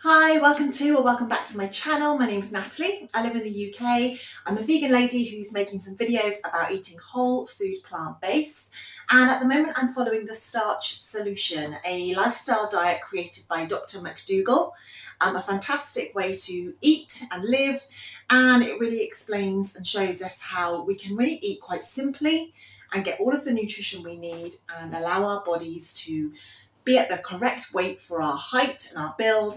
Hi, welcome back to my channel. My name's Natalie. I live in the UK. I'm a vegan lady who's making some videos about eating whole food plant-based. And at the moment I'm following the Starch Solution, a lifestyle diet created by Dr. Mcdougall. A fantastic way to eat and live. And it really explains and shows us how we can really eat quite simply and get all of the nutrition we need and allow our bodies to be at the correct weight for our height and our build,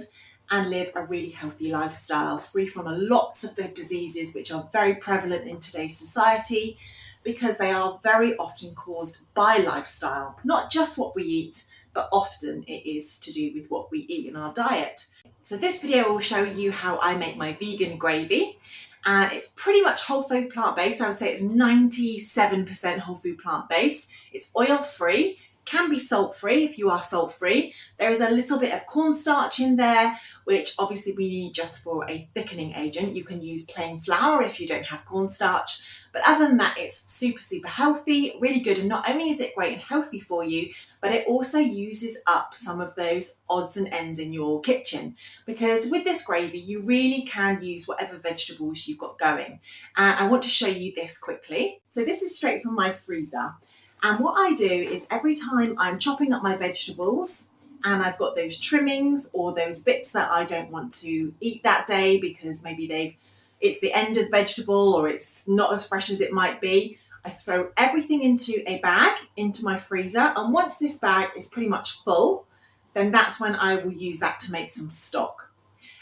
and live a really healthy lifestyle, free from lots of the diseases which are very prevalent in today's society, because they are very often caused by lifestyle, not just what we eat, but often it is to do with what we eat in our diet. So this video will show you how I make my vegan gravy, and it's pretty much whole food plant-based. I would say it's 97% whole food plant-based. It's oil-free, can be salt-free if you are salt-free. There is a little bit of cornstarch in there, which obviously we need just for a thickening agent. You can use plain flour if you don't have cornstarch. But other than that, it's super healthy, really good. And not only is it great and healthy for you, but it also uses up some of those odds and ends in your kitchen. Because with this gravy, you really can use whatever vegetables you've got going. And I want to show you this quickly. So this is straight from my freezer. And what I do is every time I'm chopping up my vegetables and I've got those trimmings or those bits that I don't want to eat that day because maybe it's the end of the vegetable or it's not as fresh as it might be, I throw everything into a bag, into my freezer. And once this bag is pretty much full, then that's when I will use that to make some stock.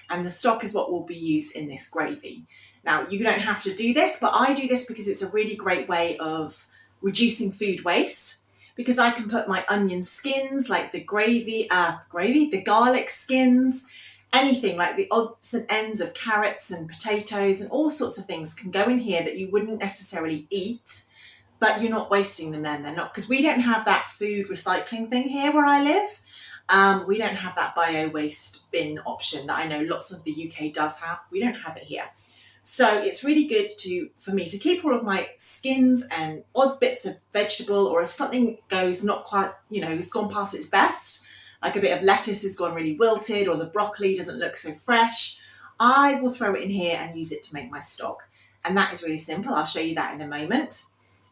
And the stock is what will be used in this gravy. Now, you don't have to do this, but I do this because it's a really great way of reducing food waste, because I can put my onion skins, like the the garlic skins, anything like the odds and ends of carrots and potatoes and all sorts of things can go in here that you wouldn't necessarily eat, but you're not wasting them then. They're not, because we don't have that food recycling thing here where I live. We don't have that bio waste bin option that I know lots of the UK does have. We don't have it here. So it's really good for me to keep all of my skins and odd bits of vegetable, or if something goes not quite, it's gone past its best, like a bit of lettuce has gone really wilted or the broccoli doesn't look so fresh, I will throw it in here and use it to make my stock. And that is really simple. I'll show you that in a moment.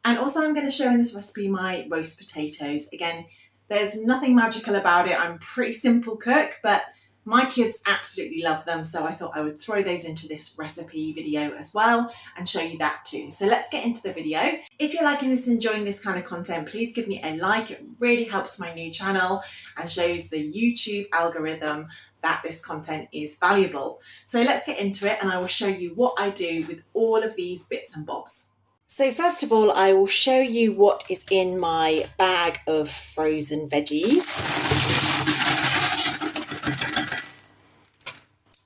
And also I'm going to show in this recipe my roast potatoes. Again, there's nothing magical about it. I'm a pretty simple cook, but my kids absolutely love them, so I thought I would throw those into this recipe video as well and show you that too. So let's get into the video. If you're liking this, enjoying this kind of content, please give me a like. It really helps my new channel and shows the YouTube algorithm that this content is valuable. So let's get into it and I will show you what I do with all of these bits and bobs. So first of all, I will show you what is in my bag of frozen veggies.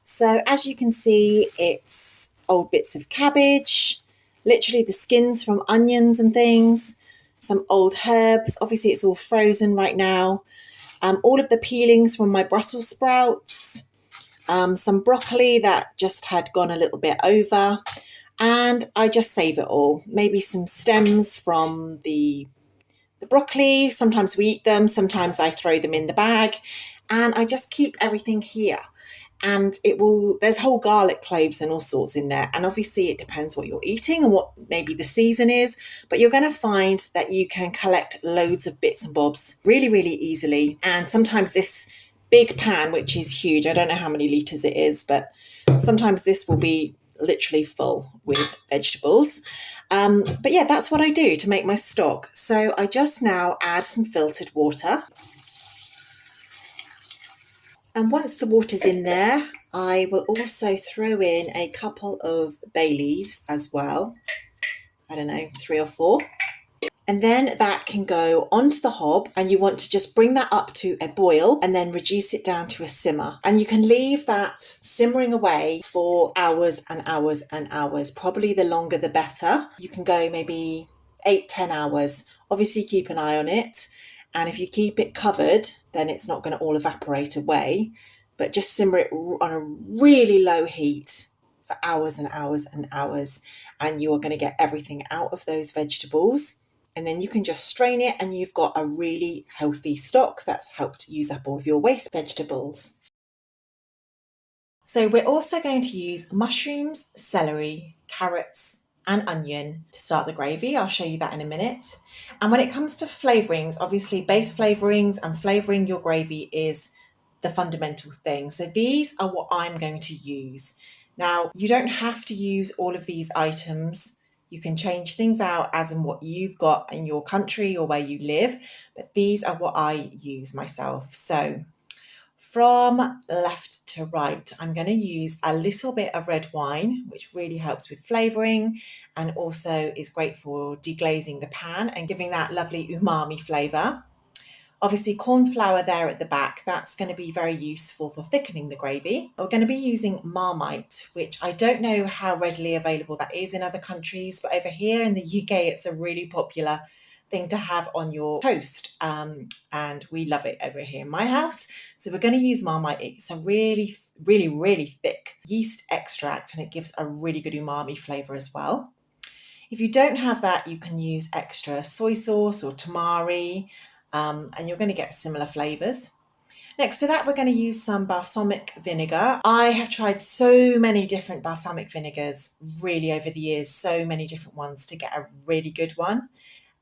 So as you can see, it's old bits of cabbage, literally the skins from onions and things, some old herbs. Obviously it's all frozen right now. All of the peelings from my Brussels sprouts, some broccoli that just had gone a little bit over, and I just save it all. Maybe some stems from the broccoli. Sometimes we eat them, sometimes I throw them in the bag, and I just keep everything here. And there's whole garlic cloves and all sorts in there. And obviously it depends what you're eating and what maybe the season is, but you're going to find that you can collect loads of bits and bobs really easily. And sometimes this big pan, which is huge, I don't know how many litres it is, but sometimes this will be literally full with vegetables. But yeah, that's what I do to make my stock. So I just now add some filtered water. And once the water's in there, I will also throw in a couple of bay leaves as well. I don't know, 3 or 4. And then that can go onto the hob, and you want to just bring that up to a boil and then reduce it down to a simmer. And you can leave that simmering away for hours and hours and hours. Probably the longer the better. You can go maybe 8-10 hours. Obviously keep an eye on it. And if you keep it covered, then it's not going to all evaporate away, but just simmer it on a really low heat for hours and hours and hours. And you are going to get everything out of those vegetables. And then you can just strain it and you've got a really healthy stock that's helped use up all of your waste vegetables. So we're also going to use mushrooms, celery, carrots and onion to start the gravy. I'll show you that in a minute. And when it comes to flavourings, obviously base flavourings and flavouring your gravy is the fundamental thing. So these are what I'm going to use. Now, you don't have to use all of these items. You can change things out as in what you've got in your country or where you live, but these are what I use myself. So from left to right, I'm going to use a little bit of red wine, which really helps with flavouring and also is great for deglazing the pan and giving that lovely umami flavour. Obviously, corn flour there at the back, that's going to be very useful for thickening the gravy. We're going to be using Marmite, which I don't know how readily available that is in other countries, but over here in the UK, it's a really popular thing to have on your toast, and we love it over here in my house. So we're going to use Marmite. It's a really, really, really thick yeast extract, and it gives a really good umami flavour as well. If you don't have that, you can use extra soy sauce or tamari, and you're going to get similar flavours. Next to that, we're going to use some balsamic vinegar. I have tried so many different balsamic vinegars really over the years, so many different ones to get a really good one.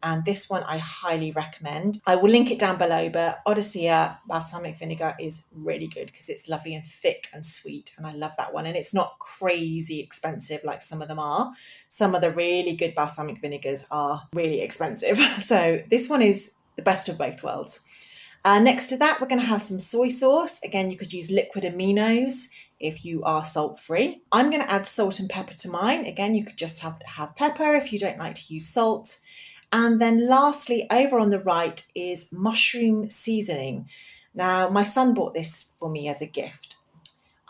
And this one I highly recommend. I will link it down below, but Odyssea balsamic vinegar is really good because it's lovely and thick and sweet, and I love that one. And it's not crazy expensive like some of them are. Some of the really good balsamic vinegars are really expensive. So this one is the best of both worlds. Next to that, we're going to have some soy sauce. Again, you could use liquid aminos if you are salt-free. I'm going to add salt and pepper to mine. Again, you could just have pepper if you don't like to use salt. And then lastly, over on the right is mushroom seasoning. Now, my son bought this for me as a gift.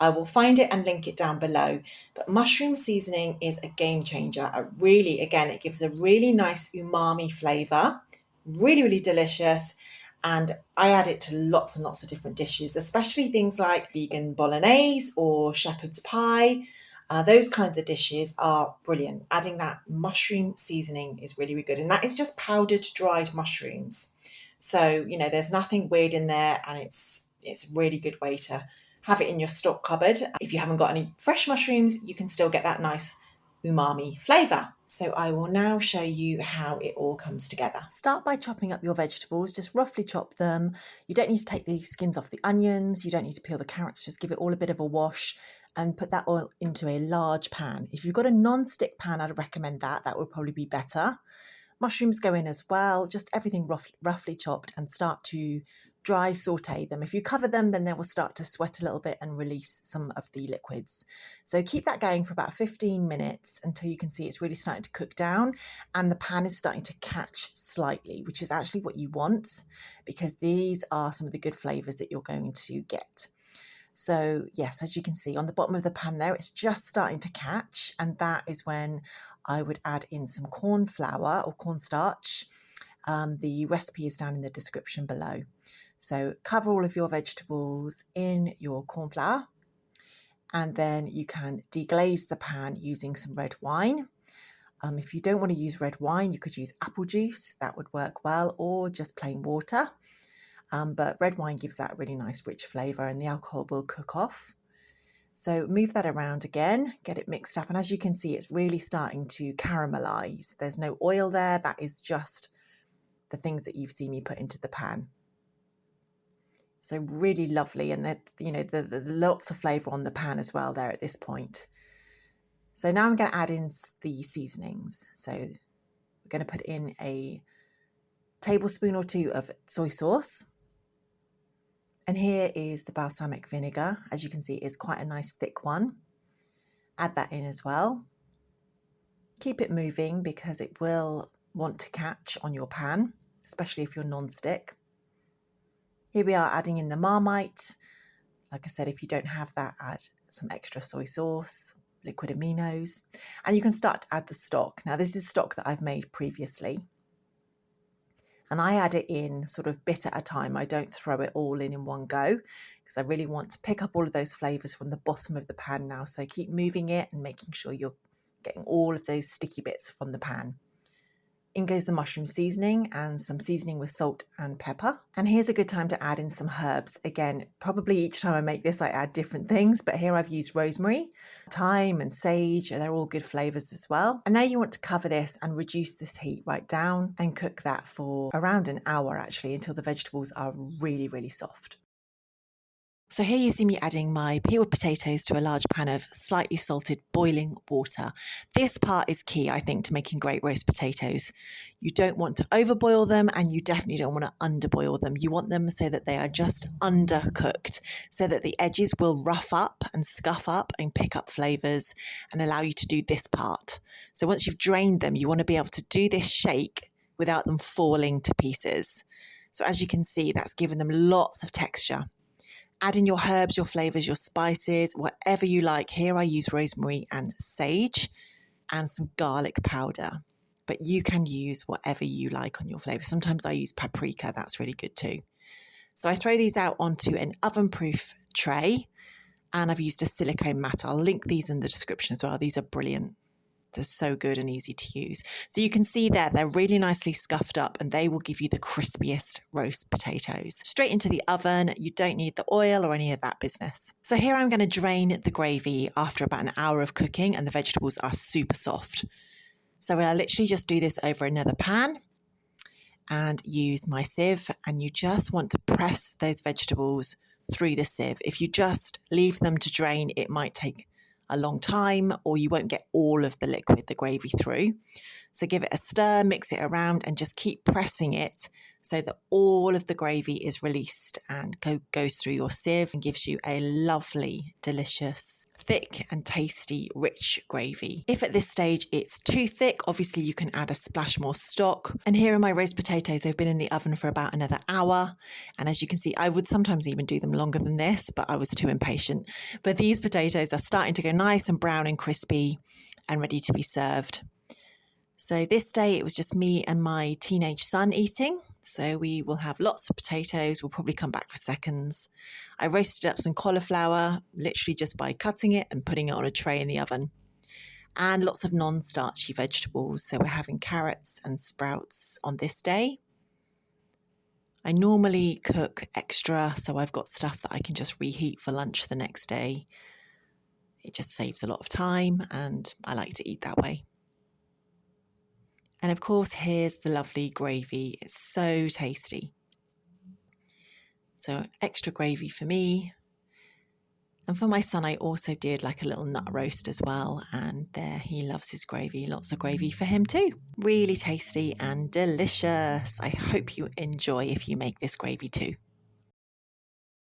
I will find it and link it down below. But mushroom seasoning is a game changer. Again, it gives a really nice umami flavour. Really, really delicious. And I add it to lots and lots of different dishes, especially things like vegan bolognese or shepherd's pie. Those kinds of dishes are brilliant. Adding that mushroom seasoning is really, really good. And that is just powdered dried mushrooms. So, there's nothing weird in there, and it's a really good way to have it in your stock cupboard. If you haven't got any fresh mushrooms, you can still get that nice umami flavour. So I will now show you how it all comes together. Start by chopping up your vegetables, just roughly chop them. You don't need to take the skins off the onions, you don't need to peel the carrots, just give it all a bit of a wash and put that oil into a large pan. If you've got a non-stick pan, I'd recommend that would probably be better. Mushrooms go in as well, just everything roughly chopped, and start to dry saute them. If you cover them, then they will start to sweat a little bit and release some of the liquids. So keep that going for about 15 minutes until you can see it's really starting to cook down and the pan is starting to catch slightly, which is actually what you want, because these are some of the good flavours that you're going to get. So yes, as you can see on the bottom of the pan there, it's just starting to catch, and that is when I would add in some corn flour or cornstarch. The recipe is down in the description below. So cover all of your vegetables in your corn flour, and then you can deglaze the pan using some red wine. If you don't want to use red wine, you could use apple juice, that would work well, or just plain water. But red wine gives that a really nice rich flavour and the alcohol will cook off. So move that around again, get it mixed up, and as you can see, it's really starting to caramelise. There's no oil there, that is just the things that you've seen me put into the pan. So really lovely, and the lots of flavour on the pan as well there at this point. So now I'm going to add in the seasonings. So we're going to put in a tablespoon or two of soy sauce. And here is the balsamic vinegar. As you can see, it's quite a nice thick one. Add that in as well. Keep it moving because it will want to catch on your pan, especially if you're non-stick. Here we are adding in the Marmite. Like I said, if you don't have that, add some extra soy sauce, liquid aminos, and you can start to add the stock. Now this is stock that I've made previously. And I add it in sort of bit at a time. I don't throw it all in one go because I really want to pick up all of those flavours from the bottom of the pan now. So keep moving it and making sure you're getting all of those sticky bits from the pan. In goes the mushroom seasoning and some seasoning with salt and pepper. And here's a good time to add in some herbs. Again, probably each time I make this, I add different things, but here I've used rosemary, thyme and sage, and they're all good flavors as well. And now you want to cover this and reduce this heat right down and cook that for around an hour actually, until the vegetables are really, really soft. So here you see me adding my peeled potatoes to a large pan of slightly salted boiling water. This part is key, I think, to making great roast potatoes. You don't want to overboil them, and you definitely don't want to underboil them. You want them so that they are just undercooked, so that the edges will rough up and scuff up and pick up flavors and allow you to do this part. So once you've drained them, you want to be able to do this shake without them falling to pieces. So as you can see, that's given them lots of texture. Add in your herbs, your flavors, your spices, whatever you like. Here I use rosemary and sage and some garlic powder, but you can use whatever you like on your flavor. Sometimes I use paprika, that's really good too. So I throw these out onto an oven-proof tray, and I've used a silicone mat. I'll link these in the description as well. These are brilliant. They're so good and easy to use. So you can see there, they're really nicely scuffed up, and they will give you the crispiest roast potatoes. Straight into the oven. You don't need the oil or any of that business. So here I'm going to drain the gravy after about an hour of cooking, and the vegetables are super soft. So I literally just do this over another pan and use my sieve, and you just want to press those vegetables through the sieve. If you just leave them to drain, it might take a long time, or you won't get all of the liquid, the gravy, through. So give it a stir, mix it around, and just keep pressing it so that all of the gravy is released and goes through your sieve and gives you a lovely, delicious, thick and tasty, rich gravy. If at this stage it's too thick, obviously you can add a splash more stock. And here are my roast potatoes. They've been in the oven for about another hour. And as you can see, I would sometimes even do them longer than this, but I was too impatient. But these potatoes are starting to go nice and brown and crispy and ready to be served. So this day it was just me and my teenage son eating. So we will have lots of potatoes. We'll probably come back for seconds. I roasted up some cauliflower, literally just by cutting it and putting it on a tray in the oven. And lots of non-starchy vegetables. So we're having carrots and sprouts on this day. I normally cook extra, so I've got stuff that I can just reheat for lunch the next day. It just saves a lot of time, and I like to eat that way. And of course, here's the lovely gravy. It's so tasty. So extra gravy for me. And for my son, I also did like a little nut roast as well. And there, he loves his gravy. Lots of gravy for him too. Really tasty and delicious. I hope you enjoy if you make this gravy too.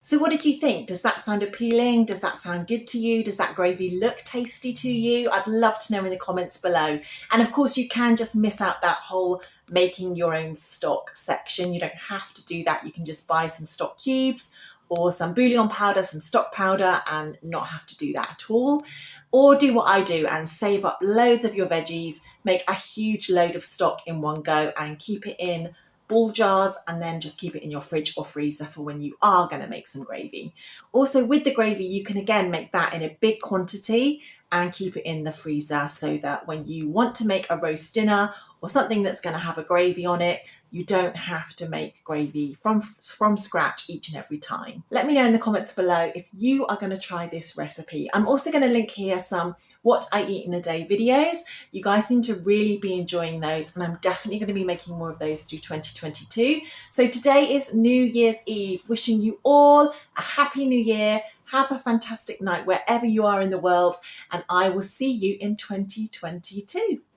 So what did you think? Does that sound appealing? Does that sound good to you? Does that gravy look tasty to you? I'd love to know in the comments below. And of course, you can just miss out that whole making your own stock section. You don't have to do that. You can just buy some stock cubes or some bouillon powder, some stock powder, and not have to do that at all. Or do what I do and save up loads of your veggies, make a huge load of stock in one go and keep it in ball jars, and then just keep it in your fridge or freezer for when you are going to make some gravy. Also, with the gravy, you can again make that in a big quantity and keep it in the freezer so that when you want to make a roast dinner or something that's going to have a gravy on it, you don't have to make gravy from scratch each and every time. Let me know in the comments below if you are going to try this recipe. I'm also going to link here some what I eat in a day videos. You guys seem to really be enjoying those, and I'm definitely going to be making more of those through 2022. So today is New Year's Eve. Wishing you all a happy new year. Have a fantastic night wherever you are in the world, and I will see you in 2022.